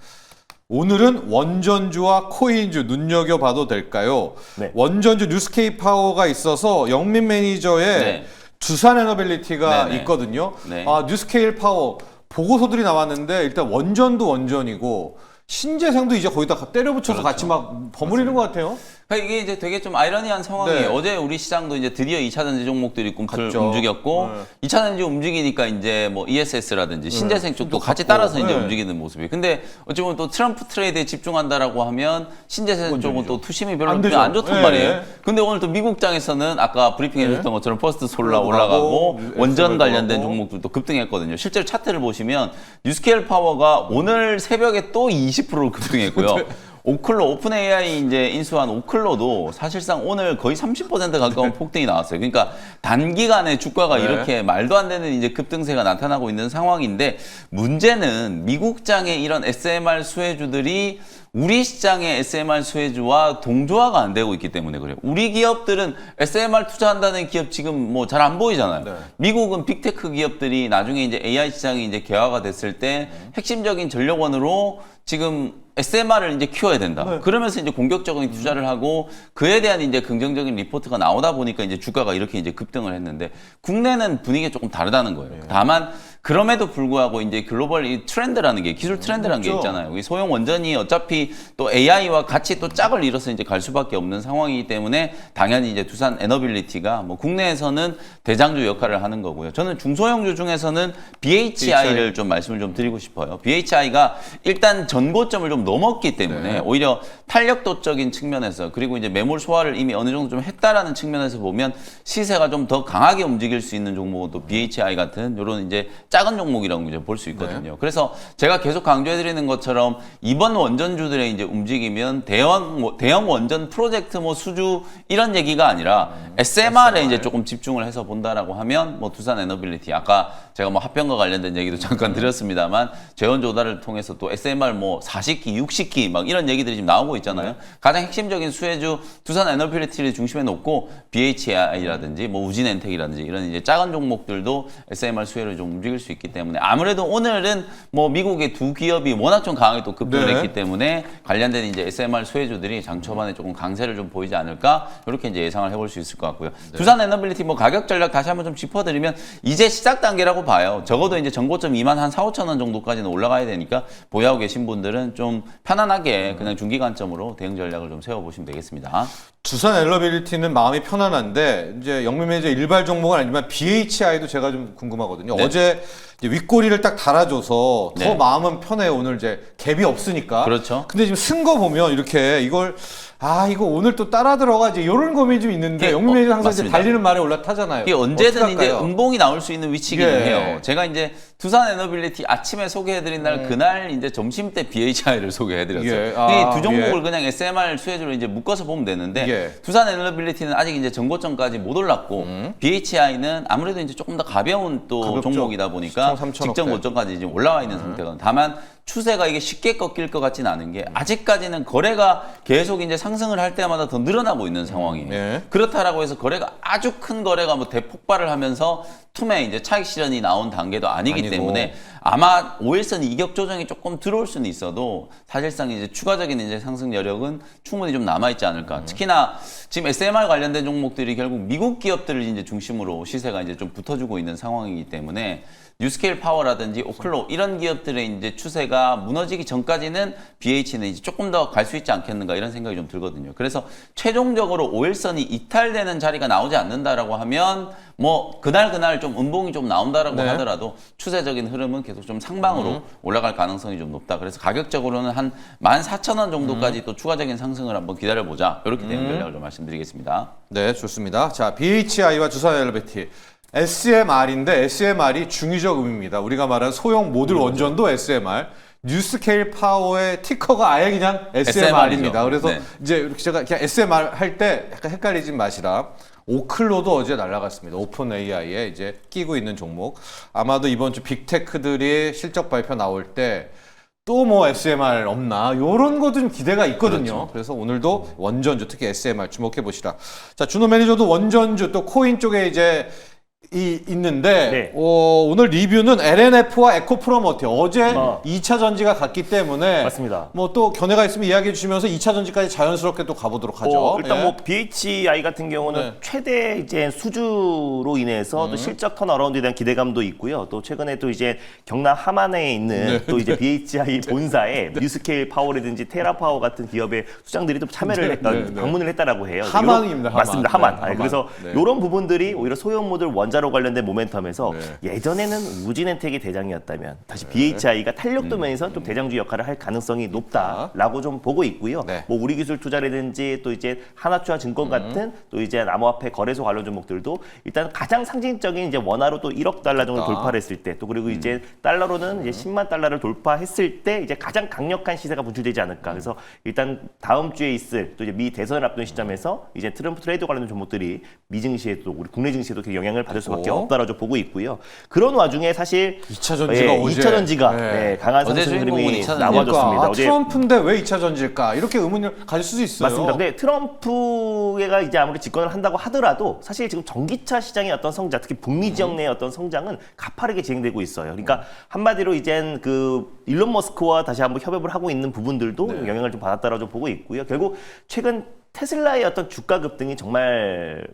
오늘은 원전주와 코인주 눈여겨봐도 될까요? 네. 원전주 뉴스케이 파워가 있어서 영민 매니저의 네. 두산 에너빌리티가 네네. 있거든요. 네. 아, 뉴스케일 파워 보고서들이 나왔는데 일단 원전도 원전이고 신재생도 이제 거기다 때려 붙여서 그렇죠. 같이 막 버무리는 것 같아요. 그러니까 이게 이제 되게 좀 아이러니한 상황이에요. 네. 어제 우리 시장도 이제 드디어 2차 전지 종목들이 꿈틀 갔죠. 움직였고, 네. 2차 전지 움직이니까 이제 뭐 ESS라든지 신재생 쪽도 같이 갔고. 따라서 이제 네. 움직이는 모습이. 근데 어찌 보면 또 트럼프 트레이드에 집중한다라고 하면 신재생 쪽은 또 투심이 별로 안 되죠. 안 좋단 네. 말이에요. 근데 오늘 또 미국장에서는 아까 브리핑 해주셨던 것처럼 퍼스트 솔라 올라가고 원전 관련된 종목들도 급등했거든요. 실제로 차트를 보시면 뉴스케일 파워가 오늘 새벽에 또 20%를 급등했고요. 오클로 오픈 AI 이제 인수한 오클로도 사실상 오늘 거의 30% 가까운 폭등이 나왔어요. 그러니까 단기간에 주가가 네. 이렇게 말도 안 되는 이제 급등세가 나타나고 있는 상황인데 문제는 미국장의 이런 SMR 수혜주들이 우리 시장의 SMR 수혜주와 동조화가 안 되고 있기 때문에 그래요. 우리 기업들은 SMR 투자한다는 기업 지금 뭐 잘 안 보이잖아요. 네. 미국은 빅테크 기업들이 나중에 이제 AI 시장이 이제 개화가 됐을 때 핵심적인 전력원으로 지금 SMR을 이제 키워야 된다. 네. 그러면서 이제 공격적인 투자를 하고 그에 대한 이제 긍정적인 리포트가 나오다 보니까 이제 주가가 이렇게 이제 급등을 했는데 국내는 분위기가 조금 다르다는 거예요. 다만 그럼에도 불구하고 이제 글로벌 이 트렌드라는 게 기술 트렌드라는 게 그렇죠. 있잖아요. 이 소형 원전이 어차피 또 AI와 같이 또 짝을 이뤄서 이제 갈 수밖에 없는 상황이기 때문에 당연히 이제 두산 에너빌리티가 뭐 국내에서는 대장주 역할을 하는 거고요. 저는 중소형주 중에서는 BHI를 좀 말씀을 좀 드리고 싶어요. BHI가 일단 전고점을 좀 넘었기 때문에 네. 오히려 탄력도적인 측면에서 그리고 이제 매물 소화를 이미 어느 정도 좀 했다라는 측면에서 보면 시세가 좀 더 강하게 움직일 수 있는 종목은 또 BHI 같은 이런 이제 작은 종목이라고 이제 볼 수 있거든요. 그래서 제가 계속 강조해드리는 것처럼 이번 원전주들의 이제 움직이면 대형 원전 프로젝트 뭐 수주 이런 얘기가 아니라 SMR에 이제 조금 집중을 해서 본다라고 하면 뭐 두산 에너빌리티 아까 제가 뭐 합병과 관련된 얘기도 잠깐 드렸습니다만 재원 조달을 통해서 또 SMR 뭐 40기, 60기 막 이런 얘기들이 지금 나오고 있잖아요. 가장 핵심적인 수혜주 두산 에너빌리티를 중심에 놓고 BHI라든지 뭐 우진엔텍이라든지 이런 이제 작은 종목들도 SMR 수혜를 좀 움직일 수 있기 때문에 아무래도 오늘은 뭐 미국의 두 기업이 워낙 좀 강하게 또 급등을 네. 했기 때문에 관련된 이제 SMR 수혜주들이 장 초반에 조금 강세를 좀 보이지 않을까 이렇게 이제 예상을 해볼 수 있을 것 같고요. 두산 에너빌리티 뭐 가격 전략 다시 한번 좀 짚어드리면 이제 시작 단계라고 봐요. 적어도 이제 전고점 2만 한 4, 5천 원 정도까지는 올라가야 되니까 보유하고 계신 분들은 좀 편안하게 그냥 중기 관점으로 대응 전략을 좀 세워보시면 되겠습니다. 두산 엘러빌리티는 마음이 편안한데 이제 영민 매니저 일발 종목은 아니지만 BHI도 제가 좀 궁금하거든요. 네. 어제 이제 윗꼬리를 딱 달아줘서 더 네. 마음은 편해요. 오늘 이제 갭이 없으니까. 그렇죠. 근데 지금 쓴 거 보면 이렇게 이걸 이거 오늘 또 따라 들어가지 이런 고민이 좀 있는데 이게, 영민 매니저 항상 이제 맞습니다. 달리는 말에 올라타잖아요. 이게 언제든 이제 어떡할까요? 음봉이 나올 수 있는 위치이기는 예. 해요. 제가 이제 두산 에너빌리티 아침에 소개해드린 날 그날 이제 점심 때 BHI를 소개해드렸어요. 예. 이 두 종목을 그냥 SMR 수혜주로 이제 묶어서 보면 되는데 예. 두산 에너빌리티는 아직 이제 전고점까지 못 올랐고 BHI는 아무래도 이제 조금 더 가벼운 또 가볍죠. 종목이다 보니까 시총 3,000억 직전 대. 고점까지 지금 올라와 있는 상태거든요. 다만 추세가 이게 쉽게 꺾일 것 같지는 않은 게 아직까지는 거래가 계속 이제 상승을 할 때마다 더 늘어나고 있는 상황이에요. 예. 그렇다라고 해서 거래가 아주 큰 거래가 뭐 대폭발을 하면서 툼에 이제 차익 실현이 나온 단계도 아니기 아니고. 때문에 아마 5일선 이격 조정이 조금 들어올 수는 있어도 사실상 이제 추가적인 이제 상승 여력은 충분히 좀 남아 있지 않을까. 특히나 지금 SMR 관련된 종목들이 결국 미국 기업들을 이제 중심으로 시세가 이제 좀 붙어주고 있는 상황이기 때문에 뉴스케일 파워라든지 오클로 이런 기업들의 이제 추세가 무너지기 전까지는 BH는 이제 조금 더 갈 수 있지 않겠는가 이런 생각이 좀 들거든요. 그래서 최종적으로 5일선이 이탈되는 자리가 나오지 않는다라고 하면 뭐 그날 좀 음봉이 좀 나온다라고 네. 하더라도 추세적인 흐름은 계속 좀 상방으로 올라갈 가능성이 좀 높다. 그래서 가격적으로는 한 14,000원 정도까지 또 추가적인 상승을 한번 기다려보자. 이렇게 대응 전략을 좀 말씀드리겠습니다. 네, 좋습니다. 자, BHI와 두산 엘러빌리티. SMR인데 SMR이 중의적 의미입니다. 우리가 말하는 소형 모듈 원전도 SMR. 뉴스케일 파워의 티커가 아예 그냥 SMR입니다. SMR 이죠. 그래서 네. 이제 이렇게 제가 그냥 SMR 할 때 약간 헷갈리지 마시라. 오클로도 어제 날아갔습니다. 오픈 AI에 이제 끼고 있는 종목. 아마도 이번 주 빅테크들이 실적 발표 나올 때 또 뭐 SMR 없나 요런 것도 좀 기대가 있거든요. 그래서 오늘도 원전주 특히 SMR 주목해 보시라. 자, 준호 매니저도 원전주 또 코인 쪽에 이제 있는데 네. 오늘 리뷰는 LNF와 에코프로머티 어제 2차 전지가 갔기 때문에 맞습니다. 뭐 또 견해가 있으면 이야기해 주시면서 2차 전지까지 자연스럽게 또 가보도록 하죠. 일단 예. 뭐 BHI 같은 경우는 네. 최대 이제 수주로 인해서 또 실적 턴어라운드에 대한 기대감도 있고요. 또 최근에 또 이제 경남 함안에 있는 또 이제 BHI 본사에 뉴스케일 파워라든지 테라파워 같은 기업의 수장들이 또 참여를 방문을 했다라고 해요. 함안입니다. 맞습니다. 함안. 네, 함안. 그래서 네. 이런 부분들이 오히려 소형 모듈 원자로 관련된 모멘텀에서 예전에는 우진엔텍이 대장이었다면 다시 BHI가 탄력도 면에서 좀 대장주 역할을 할 가능성이 높다라고 좀 보고 있고요. 네. 뭐 우리기술 투자라든지 또 이제 하나투자 증권 같은 또 이제 암호화폐 거래소 관련 종목들도 일단 가장 상징적인 이제 원화로 또 1억 달러 정도 돌파를 했을 때 또 그리고 이제 달러로는 이제 10만 달러를 돌파했을 때 이제 가장 강력한 시세가 분출되지 않을까. 그래서 일단 다음 주에 있을 또 이제 미 대선을 앞둔 시점에서 이제 트럼프 트레이드 관련 종목들이 미 증시에도 우리 국내 증시에도 그 영향을 받을 수밖에 없다라고 보고 있고요. 그런 와중에 사실 2차 전지가 어제 2차 전지가 강한 어제 상승 주인공은 흐름이 2차 전지일까? 나와줬습니다. 아, 트럼프인데 왜 2차 전지일까? 이렇게 의문을 가질 수도 있어요. 맞습니다. 근데 트럼프가 이제 아무리 집권을 한다고 하더라도 사실 지금 전기차 시장의 어떤 성장, 특히 북미 지역 내의 어떤 성장은 가파르게 진행되고 있어요. 그러니까 한마디로 이젠 그 일론 머스크와 다시 한번 협업을 하고 있는 부분들도 영향을 좀 받았다라고 좀 보고 있고요. 결국 최근 테슬라의 어떤 주가 급등이 정말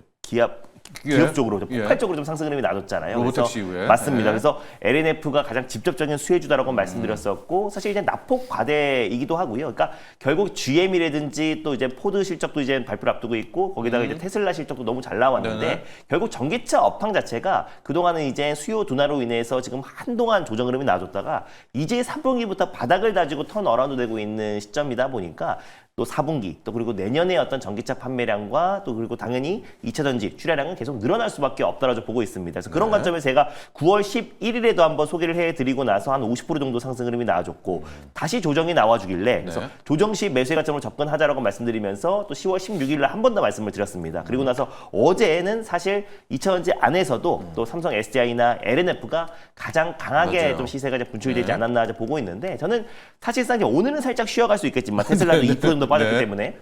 기업적으로 폭발적으로 좀 상승 흐름이 나눴잖아요. 로보택시 이후에. 맞습니다. 네. 그래서 LNF가 가장 직접적인 수혜주다라고 말씀드렸었고 사실 이제 납폭 과대이기도 하고요. 그러니까 결국 GM이라든지 또 이제 포드 실적도 이제 발표를 앞두고 있고 거기다가 이제 테슬라 실적도 너무 잘 나왔는데 네네. 결국 전기차 업황 자체가 그동안은 이제 수요 둔화로 인해서 지금 한동안 조정 흐름이 나와줬다가 이제 3분기부터 바닥을 다지고 턴 어라운드 되고 있는 시점이다 보니까 또 4분기 또 그리고 내년에 어떤 전기차 판매량과 또 그리고 당연히 2차 전지 출하량은 계속 늘어날 수밖에 없다라고 보고 있습니다. 그래서 그런 관점에서 제가 9월 11일에도 한번 소개를 해드리고 나서 한 50% 정도 상승 흐름이 나와줬고 다시 조정이 나와주길래 그래서 조정 시 매수의 관점으로 접근하자라고 말씀드리면서 또 10월 16일 날 한 번 더 말씀을 드렸습니다. 그리고 나서 어제는 사실 2차 전지 안에서도 또 삼성 SDI나 LNF가 가장 강하게 맞아요. 좀 시세가 이제 분출되지 않았나 보고 있는데 저는 사실상 이제 오늘은 살짝 쉬어갈 수 있겠지만 테슬라도 2% 정도 빠졌기 때문에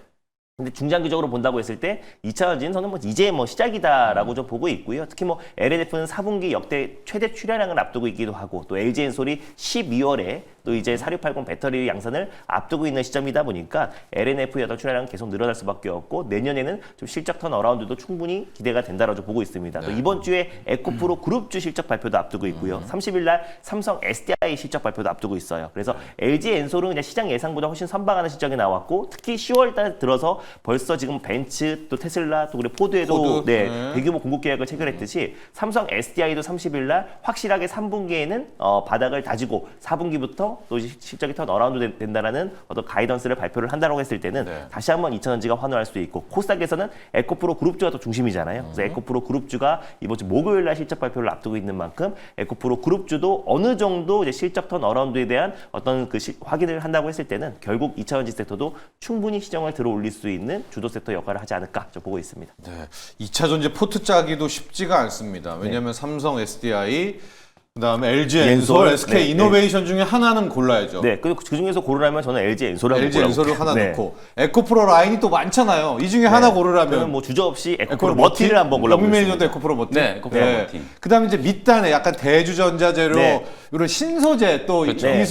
근데 중장기적으로 본다고 했을 때 2차 전지는 저는 뭐 이제 뭐 시작이다라고 좀 보고 있고요. 특히 뭐 LNF는 4분기 역대 최대 출하량을 앞두고 있기도 하고 또 LG엔솔이 12월에 또 이제 4680 배터리 양산을 앞두고 있는 시점이다 보니까 LNF의 어떤 출하량은 계속 늘어날 수밖에 없고 내년에는 좀 실적 턴 어라운드도 충분히 기대가 된다라고 보고 있습니다. 또 이번 주에 에코프로 그룹주 실적 발표도 앞두고 있고요. 30일 날 삼성 SDI 실적 발표도 앞두고 있어요. 그래서 LG엔솔은 그냥 시장 예상보다 훨씬 선방하는 실적이 나왔고 특히 10월 달 들어서 벌써 지금 벤츠 또 테슬라 또 그리고 포드에도 대규모 공급 계약을 체결했듯이 삼성 SDI도 30일 날 확실하게 3분기에는 바닥을 다지고 4분기부터 또 실적이 턴 어라운드 된다라는 어떤 가이던스를 발표를 한다고 했을 때는 다시 한번 2차 전지가 환호할 수도 있고 코스닥에서는 에코프로 그룹주가 또 중심이잖아요. 그래서 에코프로 그룹주가 이번 주 목요일 날 실적 발표를 앞두고 있는 만큼 에코프로 그룹주도 어느 정도 이제 실적 턴 어라운드에 대한 어떤 그 확인을 한다고 했을 때는 결국 2차 전지 섹터도 충분히 시장을 들어 올릴 수 있는 주도 섹터 역할을 하지 않을까 저 보고 있습니다. 네. 2차 전지 포트 짜기도 쉽지가 않습니다. 왜냐하면 삼성 SDI 그다음에 LG엔솔, SK 이노베이션 중에 하나는 골라야죠. 네, 그 중에서 고르라면 저는 LG엔솔을 LG엔솔을 하나 넣고 에코프로 라인이 또 많잖아요. 이 중에 하나 고르라면 그러면 뭐 주저없이 에코프로 머티를 한번 골라보겠습니다. 매니저도 에코프로 머티. 네, 에코프로 머티. 그다음에 이제 밑단에 약간 대주전자재로 이런 신소재 또 응급제,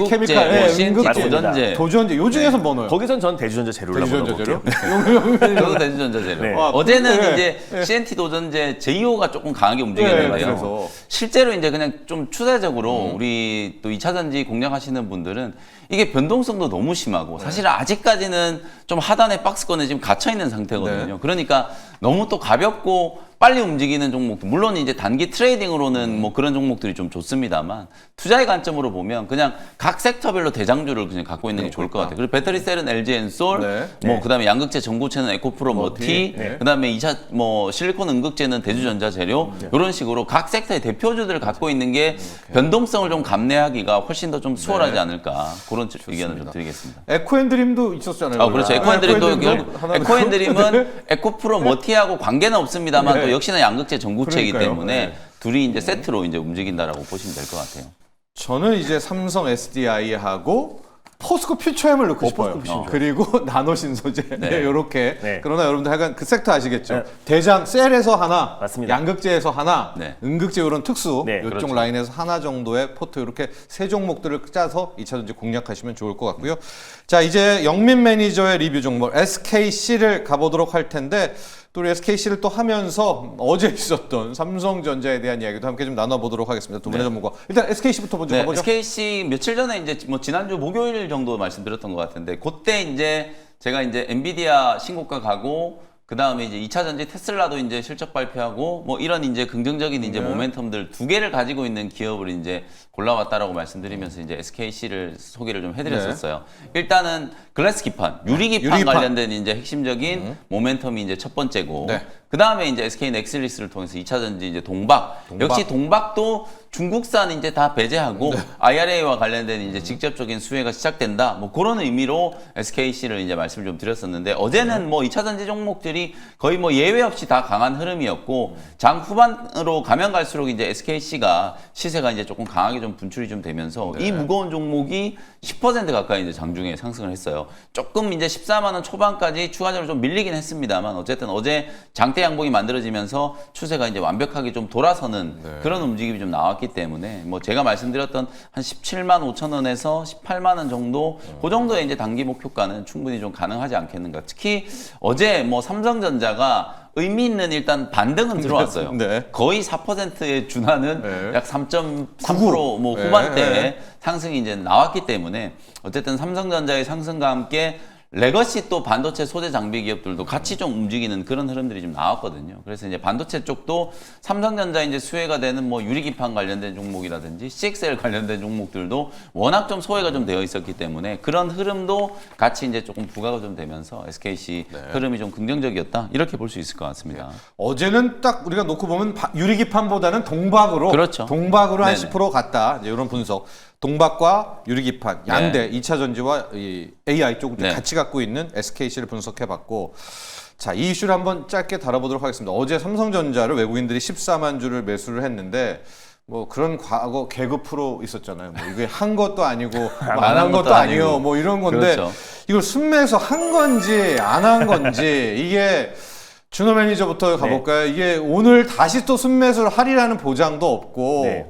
케미칼, 뭐 CNT, 도전제. 도전제 요 중에서 뭐 넣어요? 거기선 전 대주전자 재료를 한번 대주전자재로? 넣어볼게요. 저도 대주전자 재료. 네. 어제는 이제 CNT 도전제 JEO가 조금 강하게 움직였는데요. 그래서. 실제로 이제 그냥 좀 추세적으로 우리 또 2차 전지 공략하시는 분들은 이게 변동성도 너무 심하고 사실 아직까지는 좀 하단의 박스권에 지금 갇혀 있는 상태거든요. 그러니까 너무 또 가볍고 빨리 움직이는 종목도 물론 이제 단기 트레이딩으로는 뭐 그런 종목들이 좀 좋습니다만 투자의 관점으로 보면 그냥 각 섹터별로 대장주를 그냥 갖고 있는 게 좋을 것 같아요. 그리고 배터리 셀은 LG엔솔, 뭐 그다음에 양극재 전고체는 에코프로 머티, 그다음에 2차 뭐 실리콘 응급제는 대주전자 재료 이런 식으로 각 섹터의 대표주들을 갖고 있는 게 변동성을 좀 감내하기가 훨씬 더 좀 수월하지 않을까 그런 의견을 좀 드리겠습니다. 에코앤드림도 있었잖아요. 그렇죠. 에코앤드림은 에코프로 머티 로보티하고 관계는 없습니다만 네. 또 역시나 양극재 전구체이기 그러니까요. 때문에 네. 둘이 이제 세트로 이제 움직인다라고 보시면 될 것 같아요. 저는 이제 삼성 SDI하고 포스코 퓨처엠을 넣고 싶어요. 포스코 퓨처엠. 그리고 나노 신소재 네. 이렇게. 네. 그러나 여러분들 하여간 그 섹터 아시겠죠? 네. 대장 셀에서 하나, 맞습니다. 양극재에서 하나, 네. 음극재 이런 특수 네, 이쪽 그렇죠. 라인에서 하나 정도의 포트 이렇게 세 종목들을 짜서 2차전지 공략하시면 좋을 것 같고요. 자, 이제 영민 매니저의 리뷰 종목 SKC를 가보도록 할 텐데 또 우리 SKC를 또 하면서 어제 있었던 삼성전자에 대한 이야기도 함께 좀 나눠보도록 하겠습니다. 두 분의 전문가. 일단 SKC부터 먼저 네, 가보죠. SKC 며칠 전에 이제 뭐 지난주 목요일 정도 말씀드렸던 것 같은데 그때 이제 제가 이제 엔비디아 신고가 가고 그 다음에 이제 2차 전지 테슬라도 이제 실적 발표하고 뭐 이런 이제 긍정적인 이제 모멘텀들 두 개를 가지고 있는 기업을 이제 골라왔다라고 말씀드리면서 이제 SKC를 소개를 좀 해드렸었어요. 일단은 글래스 기판, 유리 기판 관련된 이제 핵심적인 모멘텀이 이제 첫 번째고 네. 그 다음에 이제 SK 넥슬리스를 통해서 2차 전지 이제 동박. 역시 동박도 중국산 이제 다 배제하고 IRA와 관련된 이제 직접적인 수혜가 시작된다. 뭐 그런 의미로 SKC를 이제 말씀을 좀 드렸었는데 어제는 뭐 2차 전지 종목들이 거의 뭐 예외 없이 다 강한 흐름이었고 장 후반으로 가면 갈수록 이제 SKC가 시세가 이제 조금 강하게 좀 분출이 좀 되면서 이 무거운 종목이 10% 가까이 이제 장중에 상승을 했어요. 조금 이제 14만 원 초반까지 추가적으로 좀 밀리긴 했습니다만 어쨌든 어제 장대 양봉이 만들어지면서 추세가 이제 완벽하게 좀 돌아서는 그런 움직임이 좀 나왔기 때문에 뭐 제가 말씀드렸던 한 17만 5천 원에서 18만 원 정도 그 정도의 이제 단기 목표가는 충분히 좀 가능하지 않겠는가. 특히 어제 뭐 삼성전자가 의미 있는 일단 반등은 들어왔어요. 네. 거의 4%에 준하는 네. 약 3.3%뭐 네. 후반대에 네. 상승이 이제 나왔기 때문에 어쨌든 삼성전자의 상승과 함께 레거시 또 반도체 소재 장비 기업들도 같이 좀 움직이는 그런 흐름들이 좀 나왔거든요. 그래서 이제 반도체 쪽도 삼성전자 이제 수혜가 되는 뭐 유리기판 관련된 종목이라든지 CXL 관련된 종목들도 워낙 좀 소외가 좀 되어 있었기 때문에 그런 흐름도 같이 이제 조금 부각이 좀 되면서 SKC 흐름이 좀 긍정적이었다 이렇게 볼 수 있을 것 같습니다. 어제는 딱 우리가 놓고 보면 유리기판보다는 동박으로 그렇죠. 동박으로 한 네네. 10% 갔다. 이제 이런 분석. 동박과 유리기판 양대 2차 전지와 이 AI 쪽을 네. 같이 갖고 있는 SKC를 분석해봤고 자, 이 이슈를 한번 짧게 다뤄보도록 하겠습니다. 어제 삼성전자를 외국인들이 14만 주를 매수를 했는데 뭐 그런 과거 개그 프로 있었잖아요. 뭐 이게 한 것도 아니고 뭐 안 한 것도 아니요. 뭐 이런 건데 그렇죠. 이걸 순매수 한 건지 안 한 건지 이게 준호 매니저부터 가볼까요? 이게 오늘 다시 또 순매수를 하리라는 보장도 없고 네.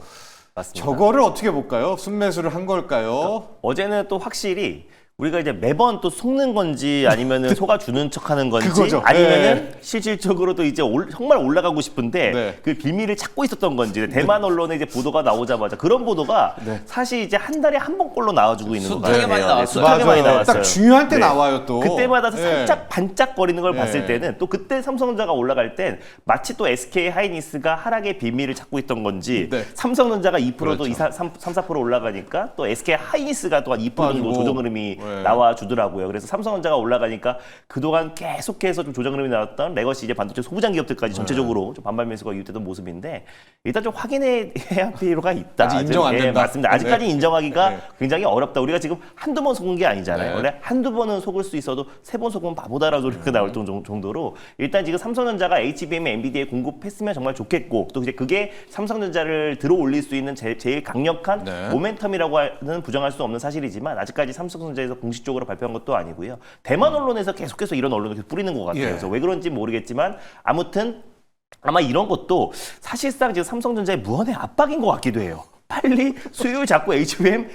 맞습니다. 저거를 어떻게 볼까요? 순매수를 한 걸까요? 어제는 또 확실히 우리가 이제 매번 또 속는 건지 아니면은 속아주는 척하는 건지 그거죠. 아니면은 네. 실질적으로도 이제 정말 올라가고 싶은데 네. 그 빌미를 찾고 있었던 건지 대만 언론에 이제 보도가 나오자마자 그런 보도가 네. 사실 이제 한 달에 한 번 꼴로 나와주고 있는 것 숱하게 같아요. 많이 나왔어요. 숱하게 많이 맞아요. 나왔어요. 딱 중요할 때 네. 나와요 또. 그때마다 네. 살짝 반짝거리는 걸 봤을 네. 때는 또 그때 삼성전자가 올라갈 땐 마치 또 SK 하이닉스가 하락의 비밀을 찾고 있던 건지 네. 삼성전자가 2%도 그렇죠. 3, 4% 올라가니까 또 SK 하이닉스가 또한 2% 정도 맞고. 조정 흐름이 네. 나와주더라고요. 그래서 삼성전자가 올라가니까 그동안 계속해서 좀 조정 흐름이 나왔던 레거시 이제 반도체 소부장 기업들까지 전체적으로 좀 반발 매수가 유입됐던 모습인데 일단 좀 확인해야 할 필요가 있다. 아직 인정 안 예, 된다. 맞습니다. 아직까지 네. 인정하기가 네. 굉장히 어렵다. 우리가 지금 한두 번 속은 게 아니잖아요. 네. 원래 한두 번은 속을 수 있어도 세 번 속으면 바보다라는 소리가 나올 정도로 일단 지금 삼성전자가 HBM, 엔비디아에 공급했으면 정말 좋겠고 또 이제 그게 삼성전자를 들어 올릴 수 있는 제일 강력한 네. 모멘텀이라고 하는 부정할 수 없는 사실이지만 아직까지 삼성전자에서 공식적으로 발표한 것도 아니고요. 대만 언론에서 계속해서 이런 언론을 계속 뿌리는 것 같아요. 예. 그래서 왜 그런지 모르겠지만 아무튼 아마 이런 것도 사실상 지금 삼성전자의 무언의 압박인 것 같기도 해요. 빨리 수요일 잡고 HBM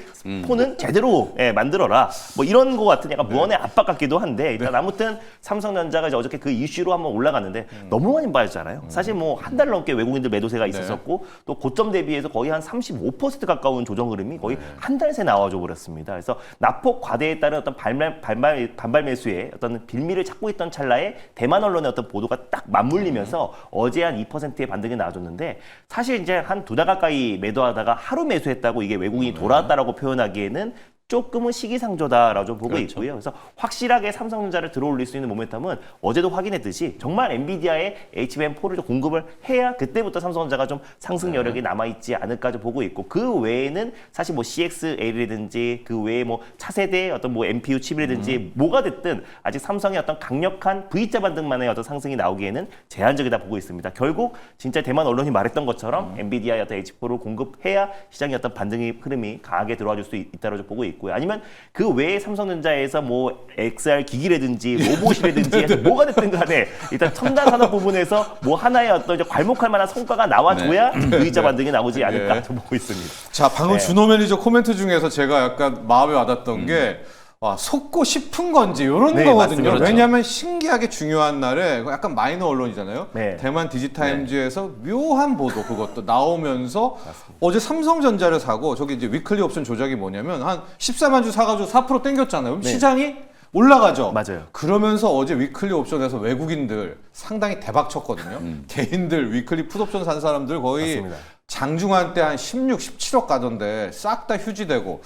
폰은 제대로 만들어라. 뭐 이런 거 같은 약간 무언의 압박 같기도 한데 일단 아무튼 삼성전자가 이제 어저께 그 이슈로 한번 올라갔는데 너무 많이 빠졌잖아요. 사실 뭐 한 달 넘게 외국인들 매도세가 있었었고 또 고점 대비해서 거의 한 35% 가까운 조정 흐름이 거의 한 달 새 나와줘 버렸습니다. 그래서 낙폭 과대에 따른 어떤 반발 매수에 어떤 빌미를 찾고 있던 찰나에 대만 언론의 어떤 보도가 딱 맞물리면서 어제 한 2%의 반등이 나와줬는데 사실 이제 한 두 달 가까이 매도하다가 하루 매수했다고 이게 외국인이 돌아왔다라고 표현하기에는 조금은 시기상조다라고 좀 보고 그렇죠. 있고요. 그래서 확실하게 삼성전자를 들어올릴 수 있는 모멘텀은 어제도 확인했듯이 정말 엔비디아의 HBM4를 공급을 해야 그때부터 삼성전자가 좀 상승 여력이 남아있지 않을까 좀 보고 있고 그 외에는 사실 뭐 CXL이라든지 그 외에 뭐 차세대 어떤 뭐 NPU 칩이라든지 뭐가 됐든 아직 삼성의 어떤 강력한 V자 반등만의 어떤 상승이 나오기에는 제한적이다 보고 있습니다. 결국 진짜 대만 언론이 말했던 것처럼 엔비디아의 어떤 H4를 공급해야 시장의 어떤 반등의 흐름이 강하게 들어와 줄 수 있다고 보고 있고요. 아니면 그 외에 삼성전자에서 뭐 XR 기기라든지 로봇이라든지 해서 뭐가 됐든 간에 일단 첨단 산업 부분에서 뭐 하나의 어떤 이제 괄목할 만한 성과가 나와줘야 V자 반등이 나오지 않을까 좀 보고 있습니다. 자, 방금 네. 준호 매니저 코멘트 중에서 제가 약간 마음에 와닿던 게 와, 속고 싶은 건지 이런 네, 거거든요. 맞습니다. 그렇죠. 왜냐하면 신기하게 중요한 날에 약간 마이너 언론이잖아요. 네. 대만 디지타임즈에서 묘한 보도 그것도 나오면서 어제 삼성전자를 사고 저기 이제 위클리 옵션 조작이 뭐냐면 한 14만 주 사가지고 4% 땡겼잖아요. 그럼 네. 시장이 올라가죠. 맞아요. 그러면서 어제 위클리 옵션에서 외국인들 상당히 대박 쳤거든요. 개인들 위클리 풋옵션 산 사람들 거의 맞습니다. 장중한 때 한 16, 17억 가던데 싹 다 휴지되고.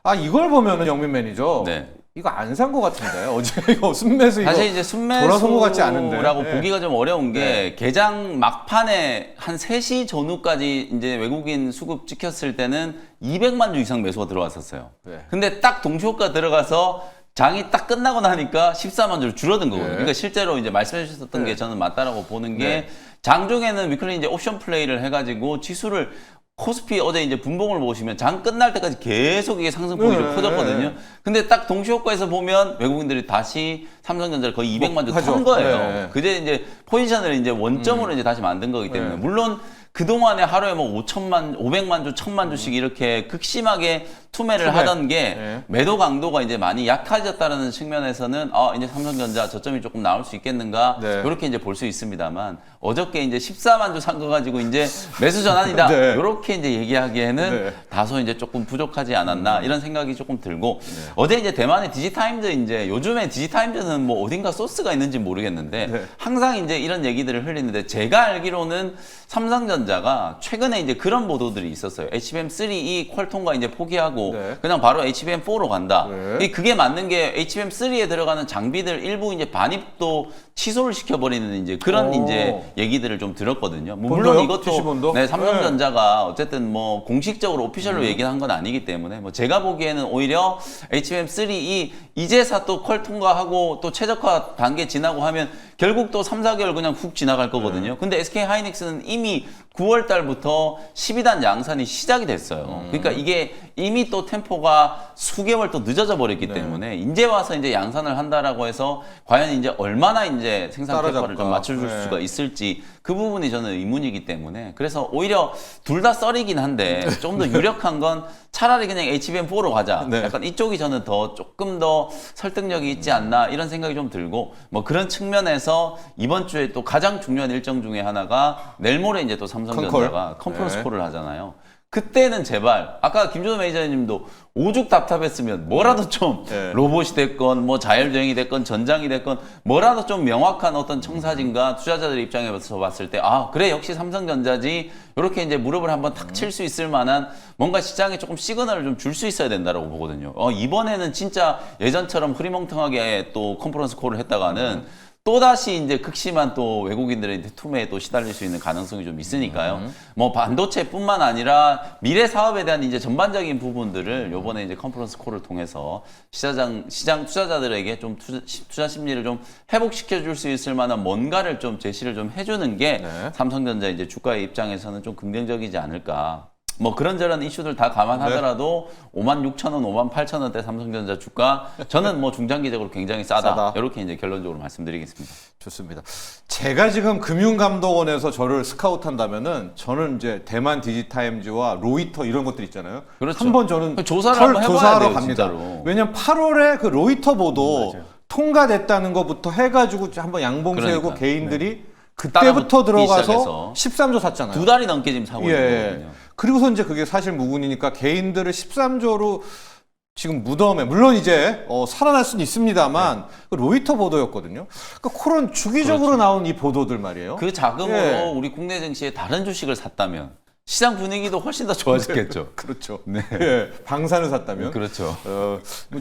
아, 이걸 보면은 영민 매니저 네. 이거 안 산 것 같은데 어제 이거 순매수 이거 사실 이제 돌아선 것 같지 않은데. 순매수라고 네. 보기가 좀 어려운 게 개장 막판에 한 3시 전후까지 이제 외국인 수급 찍혔을 때는 200만 주 이상 매수가 들어왔었어요. 네. 근데 딱 동시효과 들어가서 장이 딱 끝나고 나니까 14만 주로 줄어든 거거든요. 네. 그러니까 실제로 이제 말씀해 주셨던 네. 게 저는 맞다라고 보는 게 네. 장중에는 위클리 이제 옵션 플레이를 해가지고 지수를 코스피 어제 이제 분봉을 보시면 장 끝날 때까지 계속 이게 상승폭이 좀 네. 커졌거든요. 근데 딱 동시효과에서 보면 외국인들이 다시 삼성전자를 거의 200만 주 하죠. 턴 거예요. 네. 그제 이제 포지션을 이제 원점으로 이제 다시 만든 거기 때문에 네. 물론 그동안에 하루에 뭐 500만 주, 1000만 주씩 이렇게 극심하게 투매를 투매. 하던 게 네. 매도 강도가 이제 많이 약해졌다는 측면에서는 이제 삼성전자 저점이 조금 나올 수 있겠는가 네. 이렇게 이제 볼 수 있습니다만 어저께 이제 14만 주 산 거 가지고 이제 매수 전환이다 네. 이렇게 이제 얘기하기에는 네. 다소 이제 조금 부족하지 않았나 이런 생각이 조금 들고 어제 이제 대만의 디지타임즈 이제 요즘에 디지타임즈는 뭐 어딘가 소스가 있는지 모르겠는데 네. 항상 이제 이런 얘기들을 흘리는데 제가 알기로는 삼성전자가 최근에 이제 그런 보도들이 있었어요. HBM3E 퀄통과 이제 포기하고 네. 그냥 바로 HBM4로 간다. 네. 그게 맞는 게 HBM3에 들어가는 장비들 일부 이제 반입도 취소를 시켜버리는 이제 그런 오. 이제 얘기들을 좀 들었거든요. 뭐 본도요? 물론 이것도 PC 본도? 네, 삼성전자가 어쨌든 뭐 공식적으로 오피셜로 얘기한 건 아니기 때문에 뭐 제가 보기에는 오히려 HBM3E 이제사 또 퀄 통과하고 또 최적화 단계 지나고 하면 결국 또 3, 4개월 그냥 훅 지나갈 거거든요. 근데 SK 하이닉스는 이미 9월 달부터 12단 양산이 시작이 됐어요. 그러니까 이게 이미 또 템포가 수개월 또 늦어져 버렸기 네. 때문에 이제 와서 이제 양산을 한다라고 해서 과연 이제 얼마나 이제 생산 따라잡을까? 템포를 좀 맞춰줄 네. 수가 있을지 그 부분이 저는 의문이기 때문에 그래서 오히려 둘 다 썰이긴 한데 좀 더 유력한 건 차라리 그냥 HBM4로 가자. 네. 약간 이쪽이 저는 더 조금 더 설득력이 있지 않나 이런 생각이 좀 들고 뭐 그런 측면에서 이번 주에 또 가장 중요한 일정 중에 하나가 내일 모레 이제 또 삼성전자가 컨퍼런스 네. 콜을 하잖아요. 그때는 제발 아까 김준호 매니저님도 오죽 답답했으면 뭐라도 좀 네. 로봇이 됐건 뭐 자율주행이 됐건 전장이 됐건 뭐라도 좀 명확한 어떤 청사진과 투자자들의 입장에서 봤을 때 아 그래 역시 삼성전자지 이렇게 이제 무릎을 한번 탁 칠 수 있을 만한 뭔가 시장에 조금 시그널을 좀 줄 수 있어야 된다고 보거든요. 이번에는 진짜 예전처럼 흐리멍텅하게 또 컨퍼런스 콜을 했다가는 또다시 이제 극심한 또 외국인들의 투매에 또 시달릴 수 있는 가능성이 좀 있으니까요. 뭐 반도체뿐만 아니라 미래 사업에 대한 이제 전반적인 부분들을 요번에 이제 컨퍼런스 콜을 통해서 시장 투자자들에게 좀 투자 심리를 좀 회복시켜 줄 수 있을 만한 뭔가를 좀 제시를 좀 해주는 게 네. 삼성전자 이제 주가의 입장에서는 좀 긍정적이지 않을까. 뭐 그런저런 이슈들 다 감안하더라도 56,000원, 58,000원대 삼성전자 주가 저는 뭐 중장기적으로 굉장히 싸다. 이렇게 이제 결론적으로 말씀드리겠습니다. 좋습니다. 제가 지금 금융감독원에서 저를 스카우트한다면은 저는 이제 대만 디지타임즈와 로이터 이런 것들 있잖아요. 그렇죠. 한번 저는 조사를 한번 해봐야 조사하러 돼요, 갑니다. 진짜로. 왜냐면 8월에 그 로이터 보도 맞아요. 통과됐다는 것부터 해가지고 한번 양봉 세우고 그러니까. 개인들이 따라붙기 그때부터 들어가서 시작해서 13조 샀잖아요. 2달이 넘게 지금 사고 있는 예. 거거든요. 그리고서 이제 그게 사실 무근이니까 개인들을 13조로 지금 무덤에 물론 이제 살아날 수는 있습니다만 그 로이터 보도였거든요. 그러니까 그런 주기적으로 나온 이 보도들 말이에요. 그 자금으로 예. 우리 국내 증시에 다른 주식을 샀다면 시장 분위기도 훨씬 더 좋아졌겠죠. 그렇죠. 네. 예, 방사를 샀다면. 그렇죠.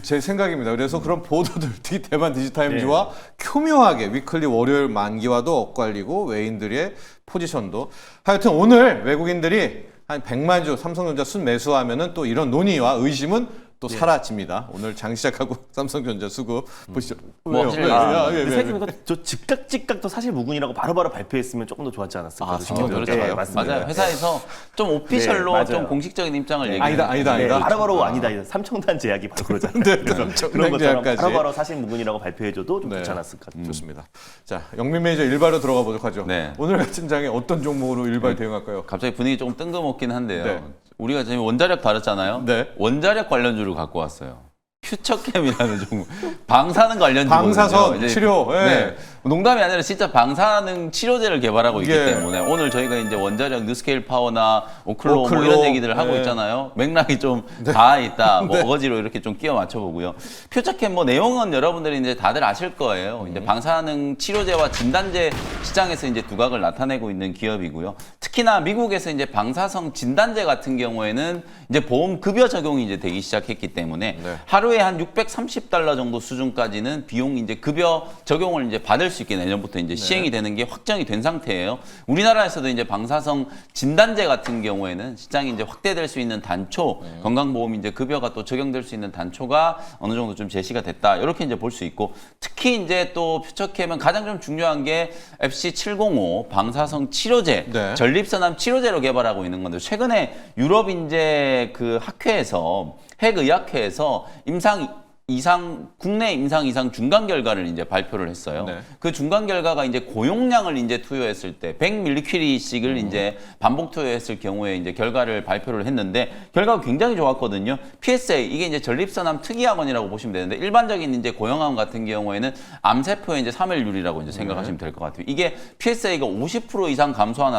제 생각입니다. 그래서 그런 보도들, 특히 대만 디지타임즈와 교묘하게 위클리 월요일 만기와도 엇갈리고 외인들의 포지션도. 하여튼 오늘 외국인들이 한 100만 주 삼성전자 순매수하면은 또 이런 논의와 의심은 또 사라집니다. 오늘 장 시작하고 삼성전자 수급 보시죠. 뭐 왜요? 확실히 왜요? 생각해보니까 저 즉각도 사실 무근이라고 바로바로 발표했으면 조금 더 좋았지 않았을까 싶은데. 그렇죠. 네, 맞습니다. 맞아요. 회사에서 좀 오피셜로 네, 좀 맞아요. 공식적인 입장을 얘기해요. 아니다. 네, 바로바로 아니다. 삼청단 제약이 바로 그러잖아요. 그런 것처럼 제약까지. 바로바로 사실 무근이라고 발표해줘도 좀 좋지 않았을까. 좋습니다. 자, 영민 매니저 일바로 들어가 보도록 하죠. 네. 오늘 같은 장에 어떤 종목으로 일발 대응할까요? 갑자기 분위기 조금 뜬금없긴 한데요. 네. 우리가 지금 원자력 다뤘잖아요. 네. 원자력 관련주를 갖고 왔어요. 퓨처캠이라는 종목. 방사능 관련주거든요. 방사선 이제 치료. 예. 네. 농담이 아니라 진짜 방사능 치료제를 개발하고 있기 예. 때문에 오늘 저희가 이제 원자력 뉴스케일 파워나 오클로 오클로. 뭐 이런 얘기들을 하고 예. 있잖아요. 맥락이 좀 닿아 있다. 뭐 네. 어거지로 이렇게 좀 끼워 맞춰 보고요. 퓨처캠 뭐 내용은 여러분들이 이제 다들 아실 거예요. 이제 방사능 치료제와 진단제 시장에서 이제 두각을 나타내고 있는 기업이고요. 특히나 미국에서 이제 방사성 진단제 같은 경우에는 이제 보험 급여 적용이 이제 되기 시작했기 때문에 네. 하루에 한 $630 정도 수준까지는 비용 이제 급여 적용을 이제 받을 수 있게 내년부터 이제 시행이 되는 게 확정이 된 상태예요. 우리나라에서도 이제 방사성 진단제 같은 경우에는 시장이 이제 확대될 수 있는 단초, 건강보험 이제 급여가 또 적용될 수 있는 단초가 어느 정도 좀 제시가 됐다. 이렇게 이제 볼 수 있고 특히 이제 또 퓨처캠은 가장 좀 중요한 게 FC705 방사성 치료제, 네. 전립선암 치료제로 개발하고 있는 건데 최근에 유럽 이제 그 학회에서 핵의학회에서 국내 임상 이상 중간 결과를 이제 발표를 했어요. 네. 그 중간 결과가 이제 고용량을 이제 투여했을 때 100mC를 이제 반복 투여했을 경우에 이제 결과를 발표를 했는데 결과가 굉장히 좋았거든요. PSA 이게 이제 전립선암 특이학원이라고 보시면 되는데 일반적인 이제 고형암 같은 경우에는 암세포의 이제 사멸률이라고 이제 생각하시면 될 것 같아요. 이게 PSA가 50% 이상 감소한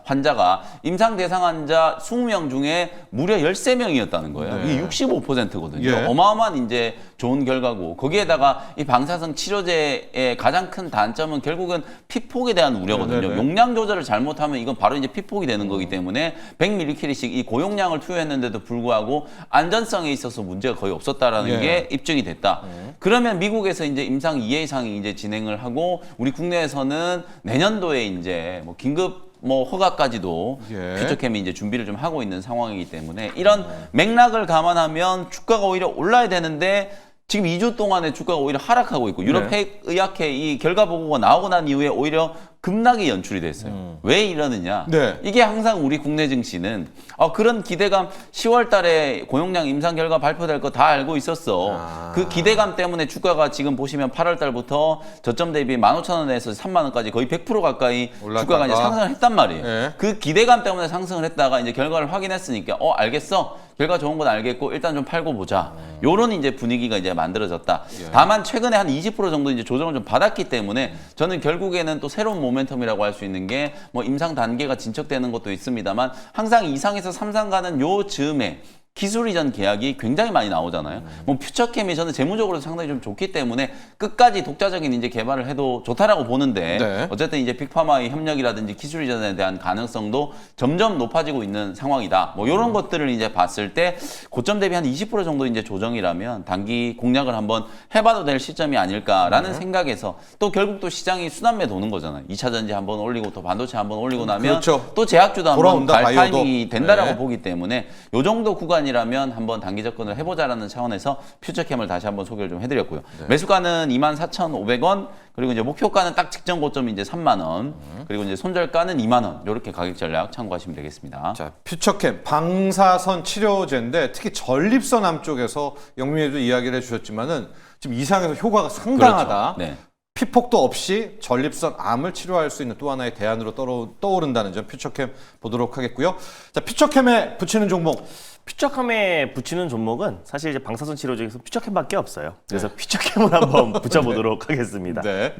환자가 임상 대상 환자 20명 중에 무려 13명이었다는 거예요. 네. 이게 65%거든요. 예. 어마어마한 이제 좋은 결과고 거기에다가 이 방사성 치료제의 가장 큰 단점은 결국은 피폭에 대한 우려거든요. 네네. 용량 조절을 잘못하면 이건 바로 이제 피폭이 되는 거기 때문에 100ml씩 이 고용량을 투여했는데도 불구하고 안전성에 있어서 문제가 거의 없었다라는 예. 게 입증이 됐다. 그러면 미국에서 이제 임상 2회 이상이 이제 진행을 하고 우리 국내에서는 내년도에 이제 뭐 긴급 허가까지도 예. 퓨처캠이 이제 준비를 좀 하고 있는 상황이기 때문에 이런 맥락을 감안하면 주가가 오히려 올라야 되는데 지금 2주 동안에 주가가 오히려 하락하고 있고 유럽 핵의학회 이 결과 보고가 나오고 난 이후에 오히려 급락이 연출이 됐어요. 왜 이러느냐? 네. 이게 항상 우리 국내 증시는 그런 기대감 10월 달에 고용량 임상 결과 발표될 거 다 알고 있었어. 그 기대감 때문에 주가가 지금 보시면 8월 달부터 저점 대비 15,000원에서 30,000원까지 거의 100% 가까이 올랐다가. 주가가 이제 상승을 했단 말이에요. 네. 그 기대감 때문에 상승을 했다가 이제 결과를 확인했으니까 알겠어. 결과 좋은 건 알겠고 일단 좀 팔고 보자. 요런 이제 분위기가 이제 만들어졌다. 다만 최근에 한 20% 정도 이제 조정을 좀 받았기 때문에 저는 결국에는 또 새로운 모멘텀이라고 할 수 있는 게 뭐 임상 단계가 진척되는 것도 있습니다만 항상 2상에서 3상 가는 요 즈음에 기술 이전 계약이 굉장히 많이 나오잖아요. 뭐 퓨처캠이 저는 재무적으로 상당히 좀 좋기 때문에 끝까지 독자적인 이제 개발을 해도 좋다라고 보는데 네. 어쨌든 이제 빅파마의 협력이라든지 기술 이전에 대한 가능성도 점점 높아지고 있는 상황이다. 뭐 이런 것들을 이제 봤을 때 고점 대비 한 20% 정도 이제 조정이라면 단기 공략을 한번 해봐도 될 시점이 아닐까라는 생각에서 또 결국 또 시장이 순환매 도는 거잖아요. 2차 전지 한번 올리고 또 반도체 한번 올리고 나면 그렇죠. 또 제약주도 한번 돌아온다, 갈 바이오도. 타이밍이 된다라고 네. 보기 때문에 요 정도 구간이라면 한번 단기 접근을 해보자라는 차원에서 퓨처캠을 다시 한번 소개를 좀 해드렸고요. 매수가는 24,500원 그리고 이제 목표가는 딱 직전 고점이 이제 3만 원 그리고 이제 손절가는 2만 원 이렇게 가격 전략 참고하시면 되겠습니다. 자, 퓨처캠 방사선 치료제인데 특히 전립선암 쪽에서 영민이도 이야기를 해주셨지만은 지금 이상에서 효과가 상당하다. 그렇죠. 네. 피폭도 없이 전립선 암을 치료할 수 있는 또 하나의 대안으로 떠오른다는 점 퓨처캠 보도록 하겠고요. 자, 퓨처캠에 붙이는 종목. 퓨처캠에 붙이는 종목은 사실 이제 방사선 치료 중에서 퓨처캠밖에 없어요. 그래서 퓨처캠을 한번 붙여보도록 하겠습니다. 네,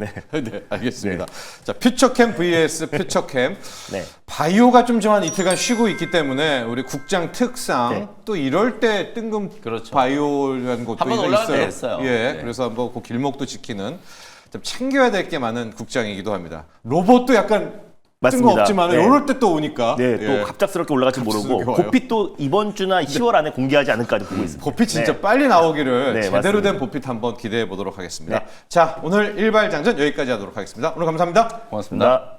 알겠습니다. 자, 퓨처캠 vs 퓨처캠. 네. 바이오가 좀 한 이틀간 쉬고 있기 때문에 우리 국장 특상 네. 또 이럴 때 뜬금 그렇죠. 바이오라는 것도 한번 올라갈 때 있어요. 했어요. 예, 네. 그래서 한번 그 길목도 지키는 좀 챙겨야 될 게 많은 국장이기도 합니다. 로봇도 약간 맞습니다. 거 없지만 네. 이럴 때 또 오니까 네, 또 예. 갑작스럽게 올라갈지 갑작스럽게 모르고 와요. 보핏 또 이번 주나 10월 안에 공개하지 않을까 보고 있습니다. 보핏 진짜 네. 빨리 나오기를 네, 제대로 맞습니다. 된 보핏 한번 기대해 보도록 하겠습니다. 네. 자, 오늘 일발장전 여기까지 하도록 하겠습니다. 오늘 감사합니다. 고맙습니다.